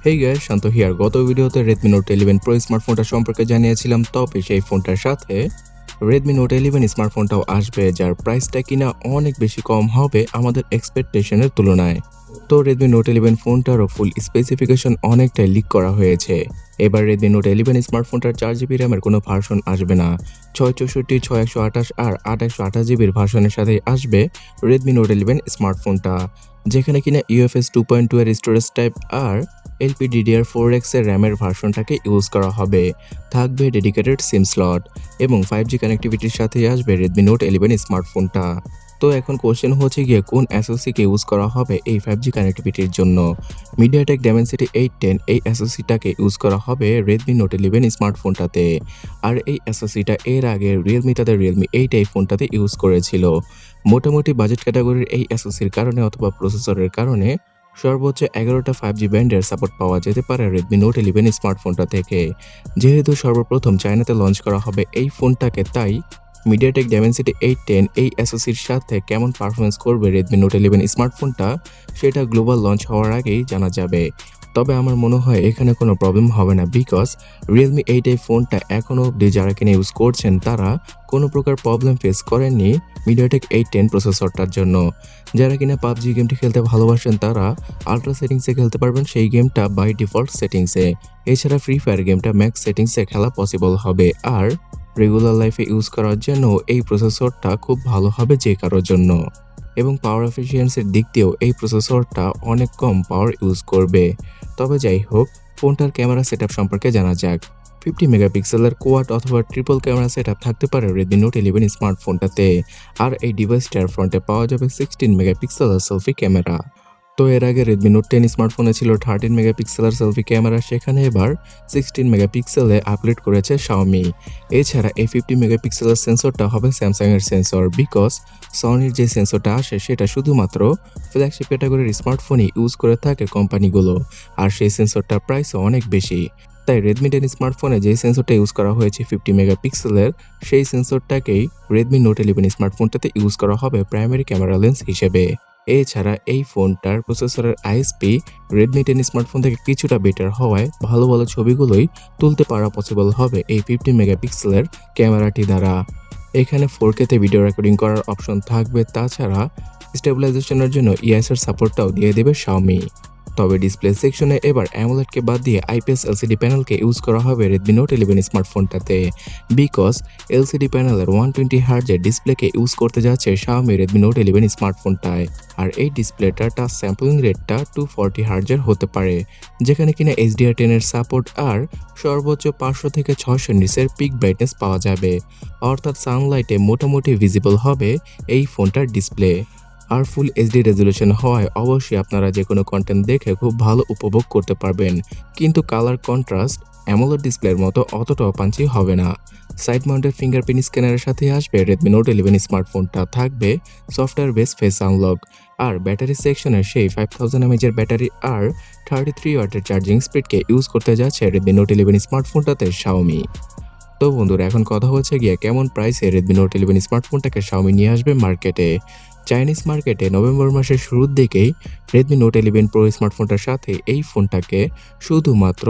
Hey guys, Shanto here. গত ভিডিওতে Redmi Note 11 Pro স্মার্টফোনটা সম্পর্কে জানিয়েছিলাম, তবে সেই ফোনটার সাথে Redmi Note 11 স্মার্টফোনটাও আসবে, যার প্রাইসটা কিনা অনেক বেশি কম হবে আমাদের এক্সপেকটেশনের তুলনায়। তো Redmi Note 11 ফোনটারও ফুল স্পেসিফিকেশন অনেকটাই লিক করা হয়েছে। এবার Redmi Note 11 স্মার্টফোনটার 4GB র্যামের কোনো ভার্সন আসবে না। 664, 6128 আর 828 জিবির ভার্সনের সাথেই আসবে Redmi Note 11 স্মার্টফোনটা, যেখানে কিনা UFS 2.2 এর স্টোরেজ টাইপ আর LPDDR4X এর র্যামের ভার্সনটাকে ইউজ করা হবে। থাকবে ডেডিকেটেড সিম স্লট এবং 5G কানেক্টিভিটির সাথেই আসবে Redmi Note 11 স্মার্টফোনটা। তো এখন কোশ্চেন হচ্ছে গিয়ে কোন SoC-কে ইউজ করা হবে এই 5G কানেক্টিভিটির জন্য। MediaTek Dimensity 810 এই SoC-টাকে ইউজ করা হবে Redmi Note 11 স্মার্টফোনটাতে। আর এই SoC-টা এর আগে Realme তাদের Realme 8 এই ফোনটাতে ইউজ করেছিল। মোটামুটি বাজেট ক্যাটাগরির এই SoC-র কারণে অথবা প্রসেসরের কারণে সর্বোচ্চ 11টা 5G ব্যান্ডের সাপোর্ট পাওয়া যেতে পারে Redmi Note 11 স্মার্টফোনটা থেকে। যেহেতু সর্বপ্রথম চায়নাতে লঞ্চ করা হবে এই ফোনটাকে, তাই MediaTek Dimensity 810 এই SoC-র সাথে কেমন পারফরমেন্স করবে Redmi Note 11 স্মার্টফোনটা, সেটা গ্লোবাল লঞ্চ হওয়ার আগেই জানা যাবে। তবে আমার মনে হয় এখানে কোনো প্রবলেম হবে না, বিকজ Realme 8 এই ফোনটা এখনও অবধি যারা কিনে ইউজ করছেন তারা কোনো প্রকার প্রবলেম ফেস করেননি MediaTek 810 প্রসেসরটার জন্য। যারা কিনা PUBG গেমটি খেলতে ভালোবাসেন তারা আলট্রা সেটিংসে খেলতে পারবেন সেই গেমটা বাই ডিফল্ট সেটিংসে। এছাড়া ফ্রি ফায়ার গেমটা ম্যাক্স সেটিংসে খেলা পসিবল হবে। আর রেগুলার লাইফে ইউজ করার জন্য এই প্রসেসরটা খুব ভালো হবে যে কারোর জন্য। এবং পাওয়ার এফিসিয়েন্সির দিক দিয়েও এই প্রসেসরটা অনেক কম পাওয়ার ইউজ করবে। তবে যাই হোক, ফোনটার ক্যামেরা সেটআপ সম্পর্কে জানা যাক। 50 মেগাপিক্সেলের কোয়াড অথবা ট্রিপল ক্যামেরা সেটআপ থাকতে পারে Redmi Note 11 স্মার্টফোনটাতে। আর এই ডিভাইসটার ফ্রন্টে পাওয়া যাবে 16 মেগাপিক্সেলের সেলফি ক্যামেরা। তো এর আগে Redmi Note 10 স্মার্টফোনে ছিল 13 মেগাপিক্সেলের সেলফি ক্যামেরা, সেখানে এবার 16 মেগাপিক্সেলে আপগ্রেড করেছে Xiaomi। এছাড়া এই 50 মেগাপিক্সেলের সেন্সরটা হবে স্যামসাং এর সেন্সর, বিকজ সনির যে সেন্সরটা আসে সেটা শুধুমাত্র ফ্ল্যাগশিপ ক্যাটাগরির স্মার্টফোনই ইউজ করে থাকে কোম্পানিগুলো, আর সেই সেন্সরটার প্রাইসও অনেক বেশি। তাই Redmi 10 স্মার্টফোনে যে সেন্সরটা ইউজ করা হয়েছে 50 মেগাপিক্সেলের, সেই সেন্সরটাকেই Redmi Note 11 স্মার্টফোনটাতে ইউজ করা হবে প্রাইমারি ক্যামেরা লেন্স হিসেবে। এছাড়া এই ফোনটার প্রসেসরের আইএসপি Redmi 10 স্মার্টফোন থেকে কিছুটা বেটার হওয়ায় ভালো ভালো ছবিগুলোই তুলতে পারা পসিবল হবে এই 50 মেগাপিক্সেলের ক্যামেরাটি দ্বারা। এখানে 4K-তে ভিডিও রেকর্ডিং করার অপশন থাকবে, তাছাড়া স্টেবিলাইজেশনের জন্য ইএস-এর সাপোর্টটাও দিয়ে দেবে Xiaomi। তবে ডিসপ্লে সেকশনে এবার অ্যামোলেডকে বাদ দিয়ে IPS LCD প্যানেলকে ইউজ করা হবে Redmi Note 11 স্মার্টফোনটাতে, বিকজ LCD প্যানেলের 120 হার্জের ডিসপ্লেকে ইউজ করতে যাচ্ছে Xiaomi Redmi Note 11 স্মার্টফোনটায়। আর এই ডিসপ্লেটার টাচ স্যাম্পলিং রেটটা 240 হার্জের হতে পারে, যেখানে কিনা HDR10 এর সাপোর্ট আর সর্বোচ্চ 500 থেকে 600 নিটসের পিক ব্রাইটনেস পাওয়া যাবে, অর্থাৎ সানলাইটে মোটামুটি ভিজিবল হবে এই ফোনটার ডিসপ্লে। আর ফুল এইচডি রেজলিউশন হওয়ায় অবশ্যই আপনারা যে কোনো কন্টেন্ট দেখে খুব ভালো উপভোগ করতে পারবেন, কিন্তু কালার কন্ট্রাস্ট অ্যামোলেড ডিসপ্লের মতো অতটাও পাঞ্চি হবে না। সাইড মাউন্টেড ফিঙ্গারপ্রিন্ট স্ক্যানারের সাথে আসবে Redmi Note 11 স্মার্টফোনটা, থাকবে সফটওয়্যার বেস ফেস আনলক। আর ব্যাটারি সেকশনের সেই 5000 mAh এর ব্যাটারি আর 33 ওয়াটের চার্জিং স্পিডকে ইউজ করতে যাচ্ছে Redmi Note 11 স্মার্টফোনটাতে Xiaomi। তো বন্ধুরা, এখন কথা হচ্ছে গিয়ে কেমন প্রাইসে Redmi Note 11 স্মার্টফোনটাকে Xiaomi নিয়ে আসবে মার্কেটে। চাইনিজ মার্কেটে নভেম্বর মাসের শুরুর দিকেই Redmi Note 11 Pro স্মার্টফোনটার সাথে এই ফোনটাকে শুধুমাত্র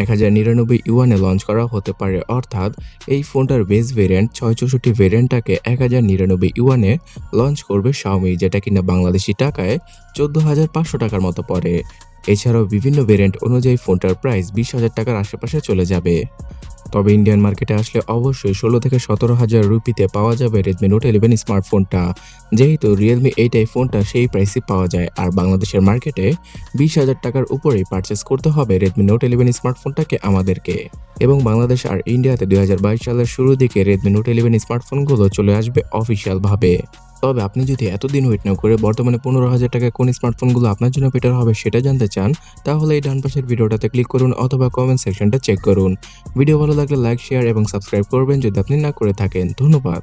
1099 ইউয়ানে লঞ্চ করা হতে পারে, অর্থাৎ এই ফোনটার বেস ভেরিয়েন্ট 664 ভেরিয়েন্টটাকে 1099 ইউয়ানে লঞ্চ করবে Xiaomi, যেটা কিনা বাংলাদেশি টাকায় 14,500 টাকার মতো পড়ে। এছাড়াও বিভিন্ন ভেরিয়েন্ট অনুযায়ী ফোনটার প্রাইস 20,000 টাকার আশেপাশে চলে যাবে। তবে ইন্ডিয়ান মার্কেটে আসলে অবশ্যই 16 থেকে 17,000 রুপিতে পাওয়া যাবে Redmi Note 11 স্মার্টফোনটা, যেহেতু Realme 8 এই ফোনটা সেই প্রাইসে পাওয়া যায়। আর বাংলাদেশের মার্কেটে 20,000 টাকার উপরেই পারচেস করতে হবে Redmi Note 11 স্মার্টফোনটাকে আমাদেরকে। এবং বাংলাদেশ আর ইন্ডিয়াতে 2022 সালের শুরুর দিকে Redmi Note 11 স্মার্টফোনগুলো চলে আসবে অফিসিয়ালভাবে। তবে আপনি যদি এতদিন ওয়েট না করে বর্তমানে 15,000 টাকায় কোন স্মার্টফোনগুলো আপনার জন্য বেটার হবে সেটা জানতে চান, তাহলে এই ডান পাশের ভিডিওটাতে ক্লিক করুন অথবা কমেন্ট সেকশনটা চেক করুন। ভিডিও ভালো লাগলে লাইক, শেয়ার এবং সাবস্ক্রাইব করবেন যদি আপনি না করে থাকেন। ধন্যবাদ।